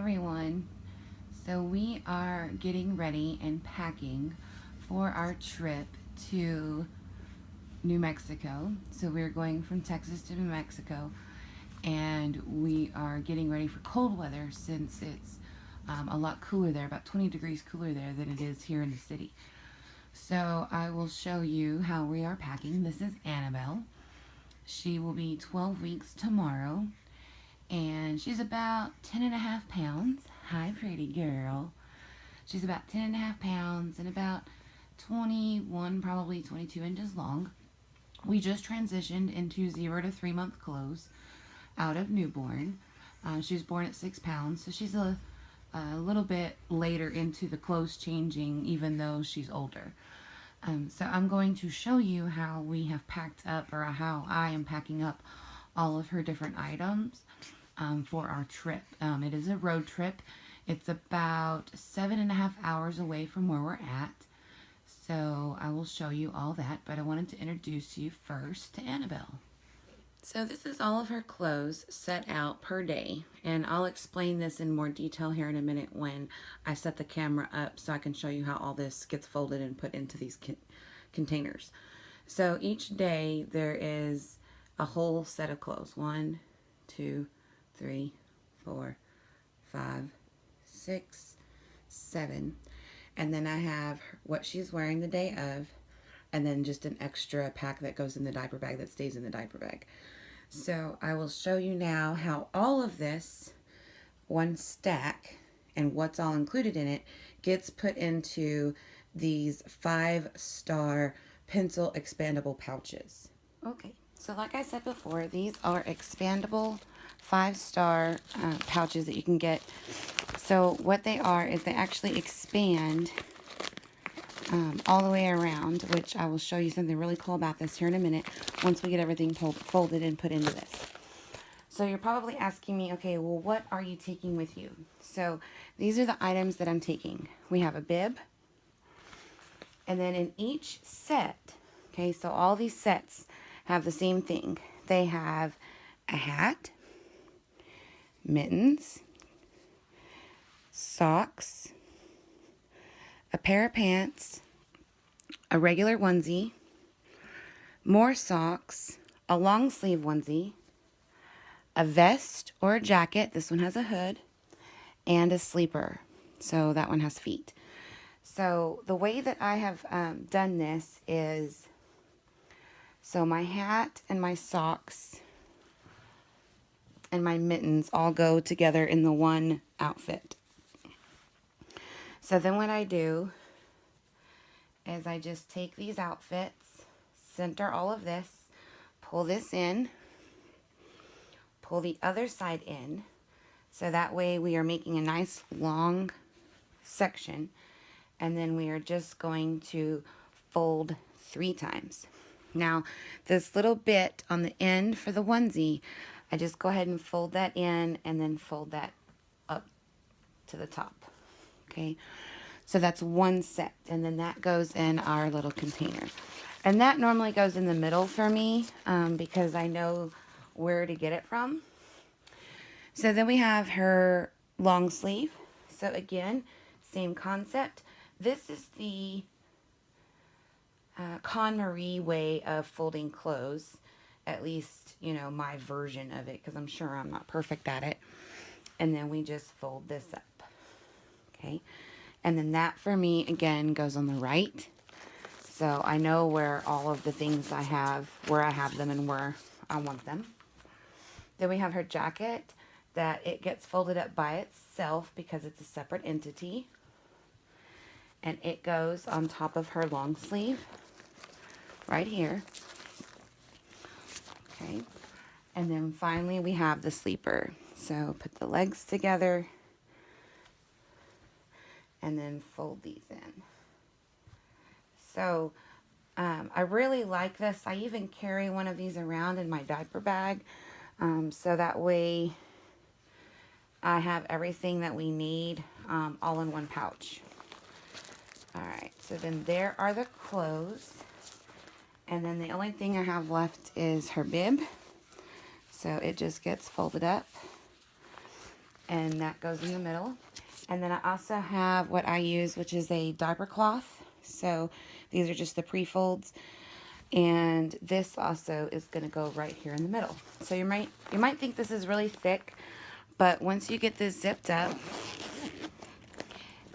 everyone. So we are getting ready and packing for our trip to New Mexico. So we're going from Texas to New Mexico, and we are getting ready for cold weather since it's a lot cooler there, about 20 degrees cooler there than it is here in the city. So I will show you how we are packing. This is Annabelle. She will be 12 weeks tomorrow, and she's about 10 and a half pounds. Hi, pretty girl. She's about 10 and a half pounds and about 21, probably 22 inches long. We just transitioned into 0 to 3 month clothes out of newborn. She was born at 6 pounds, so she's a little bit later into the clothes changing, even though she's older. So I'm going to show you how we have packed up, or how I am packing up all of her different items for our trip. It is a road trip. It's about 7.5 hours away from where we're at. So I will show you all that, but I wanted to introduce you first to Annabelle. So this is all of her clothes set out per day, and I'll explain this in more detail here in a minute when I set the camera up so I can show you how all this gets folded and put into these containers. So each day there is a whole set of clothes. 1, 2, 3, 4, 5, 6, 7. And then I have what she's wearing the day of, and then just an extra pack that goes in the diaper bag that stays in the diaper bag. So I will show you now how all of this one stack and what's all included in it gets put into these 5-star pencil expandable pouches. Okay, so like I said before, these are expandable 5-star pouches that you can get. So what they are is they actually expand all the way around, which I will show you something really cool about this here in a minute once we get everything folded and put into this. So you're probably asking me, okay, well, what are you taking with you? So these are the items that I'm taking. We have a bib, and then in each set, okay, so all these sets have the same thing. They have a hat, mittens, socks, a pair of pants, a regular onesie, more socks, a long sleeve onesie, a vest or a jacket, this one has a hood, and a sleeper, so that one has feet. So the way that I have done this is, so my hat and my socks and my mittens all go together in the one outfit. So then what I do is I just take these outfits, center all of this, pull this in, pull the other side in, so that way we are making a nice long section, and then we are just going to fold 3 times. Now this little bit on the end for the onesie, I just go ahead and fold that in and then fold that up to the top. Okay, so that's one set, and then that goes in our little container. And that normally goes in the middle for me because I know where to get it from. So then we have her long sleeve. So again, same concept. This is the KonMari way of folding clothes. At least, you know, my version of it, because I'm sure I'm not perfect at it. And then we just fold this up. Okay, and then that for me again goes on the right, so I know where all of the things I have, where I have them and where I want them. Then we have her jacket, that it gets folded up by itself because it's a separate entity, and it goes on top of her long sleeve right here. Okay, and then finally we have the sleeper. So put the legs together and then fold these in. So I really like this. I even carry one of these around in my diaper bag, so that way I have everything that we need all in one pouch. Alright, so then there are the clothes, and then the only thing I have left is her bib. So it just gets folded up, and that goes in the middle. And then I also have what I use, which is a diaper cloth. So these are just the pre-folds. And this also is going to go right here in the middle. So you might think this is really thick, but once you get this zipped up,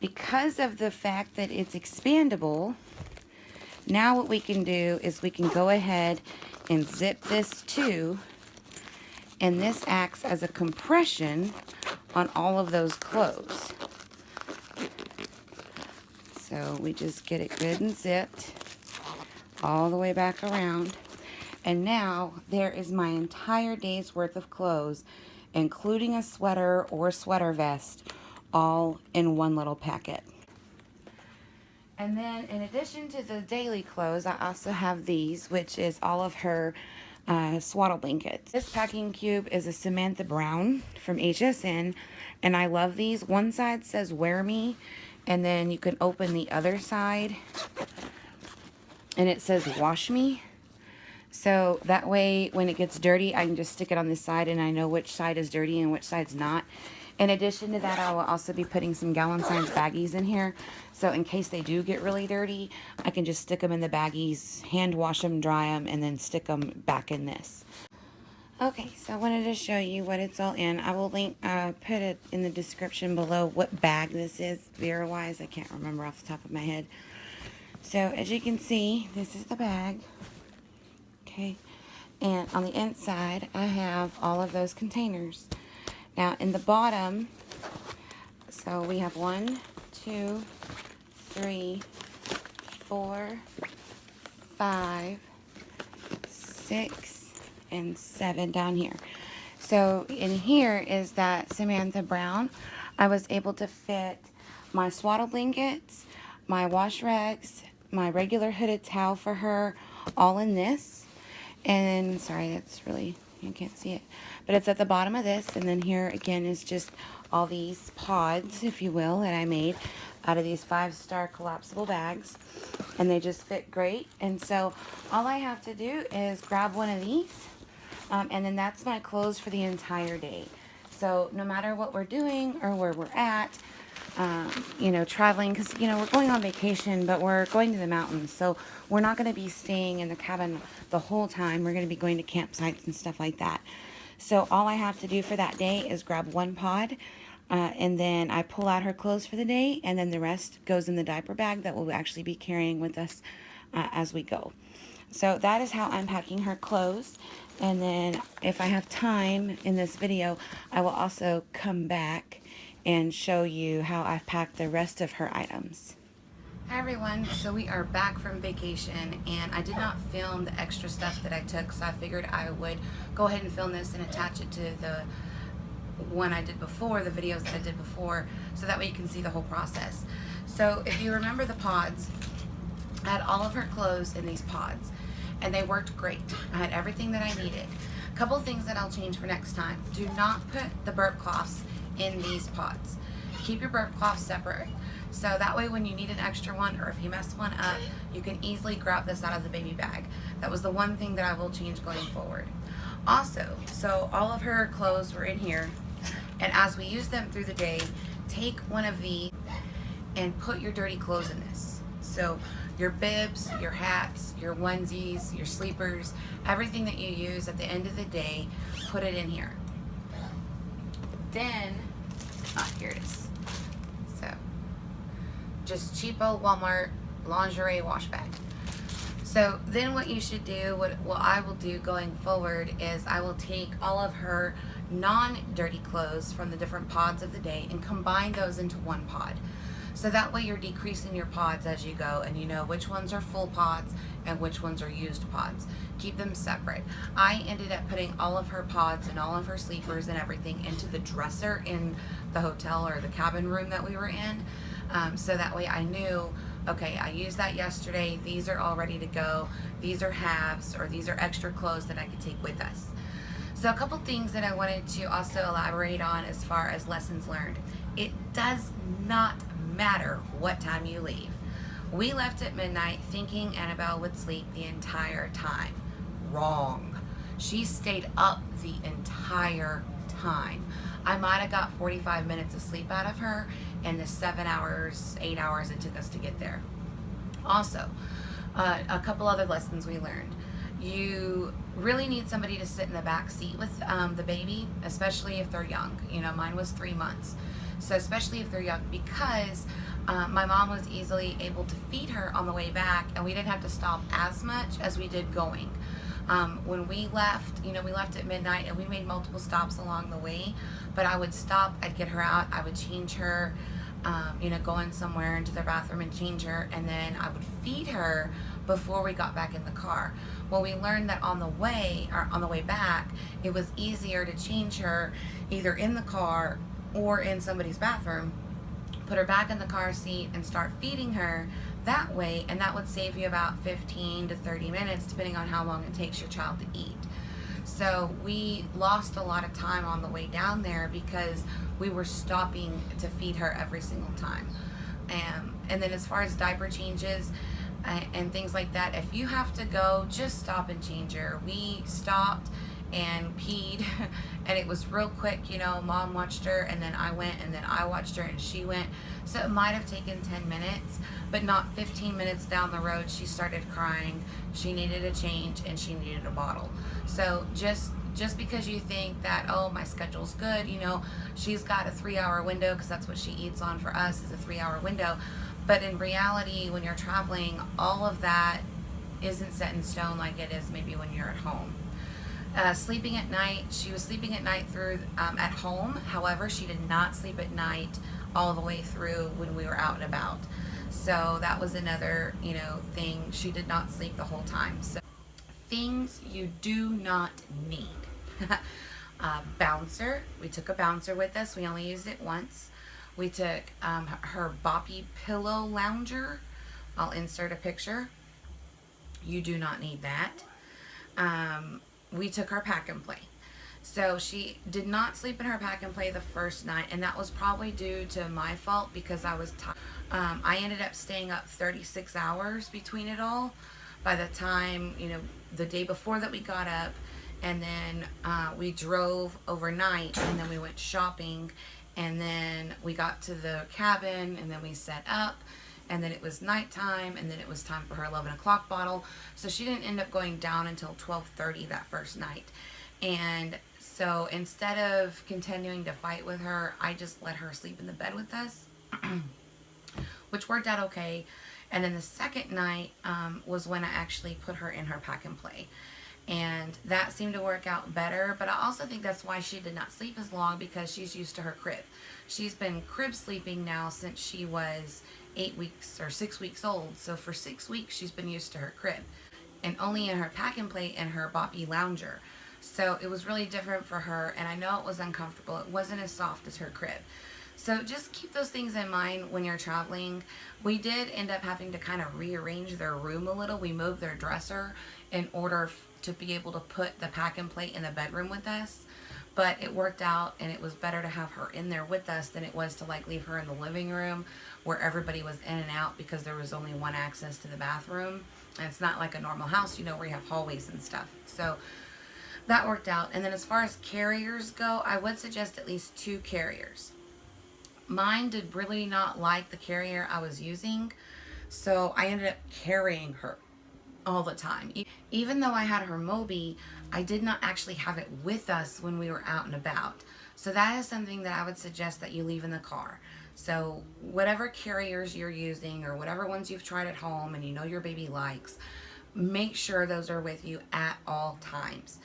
because of the fact that it's expandable, now what we can do is we can go ahead and zip this too, and this acts as a compression on all of those clothes. So we just get it good and zipped all the way back around. And now there is my entire day's worth of clothes, including a sweater or sweater vest, all in one little packet. And then in addition to the daily clothes, I also have these, which is all of her swaddle blankets. This packing cube is a Samantha Brown from HSN, and I love these. One side says wear me, and then you can open the other side and it says wash me. So that way when it gets dirty, I can just stick it on this side and I know which side is dirty and which side's not. In addition to that, I will also be putting some Gallon Signs baggies in here. So in case they do get really dirty, I can just stick them in the baggies, hand wash them, dry them, and then stick them back in this. Okay, so I wanted to show you what it's all in. I will put it in the description below what bag this is, Vera-wise. I can't remember off the top of my head. So as you can see, this is the bag. Okay, and on the inside, I have all of those containers. Now in the bottom, so we have 1, 2, 3, 4, 5, 6, and 7 down here. So in here is that Samantha Brown. I was able to fit my swaddle blankets, my wash rags, my regular hooded towel for her, all in this. And sorry, that's really, you can't see it, but it's at the bottom of this. And then here again is just all these pods, if you will, that I made out of these 5-star collapsible bags, and they just fit great. And so all I have to do is grab one of these, and then that's my clothes for the entire day. So no matter what we're doing or where we're at, you know, traveling, because, you know, we're going on vacation, but we're going to the mountains, so we're not going to be staying in the cabin the whole time. We're going to be going to campsites and stuff like that. So all I have to do for that day is grab one pod, and then I pull out her clothes for the day, and then the rest goes in the diaper bag that we'll actually be carrying with us as we go. So that is how I'm packing her clothes. And then if I have time in this video, I will also come back and show you how I've packed the rest of her items. Hi everyone, so we are back from vacation, and I did not film the extra stuff that I took, so I figured I would go ahead and film this and attach it to the one I did before, the videos that I did before, so that way you can see the whole process. So if you remember the pods, I had all of her clothes in these pods, and they worked great. I had everything that I needed. A couple things that I'll change for next time. Do not put the burp cloths in these pods. Keep your burp cloth separate, so that way when you need an extra one, or if you mess one up, you can easily grab this out of the baby bag. That was the one thing that I will change going forward. Also, so all of her clothes were in here, and as we use them through the day, take one of these and put your dirty clothes in this. So your bibs, your hats, your onesies, your sleepers, everything that you use at the end of the day, put it in here. Then, here it is. So, just cheapo Walmart lingerie wash bag. So then what you should do, what I will do going forward, is I will take all of her non-dirty clothes from the different pods of the day and combine those into one pod. So that way you're decreasing your pods as you go, and you know which ones are full pods and which ones are used pods. Keep them separate. I ended up putting all of her pods and all of her sleepers and everything into the dresser in the hotel or the cabin room that we were in. So that way I knew, okay, I used that yesterday. These are all ready to go. These are halves, or these are extra clothes that I could take with us. So a couple things that I wanted to also elaborate on as far as lessons learned. It does not matter what time you leave. We left at midnight thinking Annabelle would sleep the entire time. Wrong. She stayed up the entire time. I might have got 45 minutes of sleep out of her in the 7 hours, 8 hours it took us to get there. Also, a couple other lessons we learned. You really need somebody to sit in the back seat with the baby, especially if they're young. You know, mine was 3 months. So especially if they're young, because my mom was easily able to feed her on the way back, and we didn't have to stop as much as we did going. When we left, you know, we left at midnight and we made multiple stops along the way, but I would stop, I'd get her out, I would change her, you know, go in somewhere into the bathroom and change her, and then I would feed her before we got back in the car. Well, we learned that on the way, or on the way back, it was easier to change her either in the car or in somebody's bathroom, put her back in the car seat and start feeding her that way, and that would save you about 15 to 30 minutes depending on how long it takes your child to eat. So we lost a lot of time on the way down there because we were stopping to feed her every single time. And then as far as diaper changes and things like that, if you have to go, just stop and change her. We stopped and peed and it was real quick, you know. Mom watched her and then I went and then I watched her and she went, so it might have taken 10 minutes, but not 15 minutes down the road she started crying, she needed a change and she needed a bottle. So just because you think that, oh, my schedule's good, you know, she's got a 3-hour window because that's what she eats on, for us is a 3-hour window, but in reality when you're traveling, all of that isn't set in stone like it is maybe when you're at home. Sleeping at night, she was sleeping at night through at home. However, she did not sleep at night all the way through when we were out and about. So that was another, you know, thing. She did not sleep the whole time. So things you do not need. Bouncer. We took a bouncer with us. We only used it once. We took her boppy pillow lounger. I'll insert a picture. You do not need that. We took her pack and play. So she did not sleep in her pack and play the first night, and that was probably due to my fault because I was tired. I ended up staying up 36 hours between it all. By the time, you know, the day before that we got up, and then we drove overnight, and then we went shopping, and then we got to the cabin, and then we set up, and then it was nighttime, and then it was time for her 11 o'clock bottle. So she didn't end up going down until 12:30 that first night. And so instead of continuing to fight with her, I just let her sleep in the bed with us, which worked out okay. And then the second night was when I actually put her in her pack and play. And that seemed to work out better, but I also think that's why she did not sleep as long, because she's used to her crib. She's been crib sleeping now since she was 8 weeks or 6 weeks old. So for 6 weeks she's been used to her crib, and only in her pack and play and her boppy lounger. So it was really different for her, and I know it was uncomfortable. It wasn't as soft as her crib. So just keep those things in mind when you're traveling. We did end up having to kind of rearrange their room a little. We moved their dresser in order to be able to put the pack and play in the bedroom with us. But it worked out, and it was better to have her in there with us than it was to like leave her in the living room where everybody was in and out, because there was only one access to the bathroom. And it's not like a normal house, you know, where you have hallways and stuff. So that worked out. And then as far as carriers go, I would suggest at least 2 carriers. Mine did really not like the carrier I was using, so I ended up carrying her all the time. Even though I had her Moby, I did not actually have it with us when we were out and about. So that is something that I would suggest that you leave in the car. So whatever carriers you're using, or whatever ones you've tried at home and you know your baby likes, make sure those are with you at all times.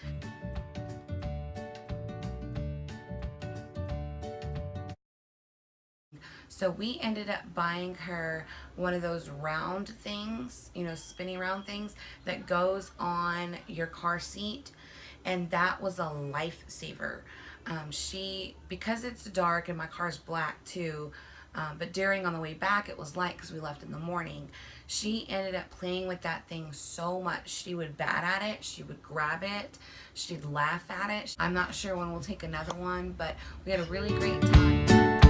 So we ended up buying her one of those round things, you know, spinning round things that goes on your car seat. And that was a lifesaver. Because it's dark and my car's black too, but on the way back it was light because we left in the morning. She ended up playing with that thing so much. She would bat at it, she would grab it, she'd laugh at it. I'm not sure when we'll take another one, but we had a really great time.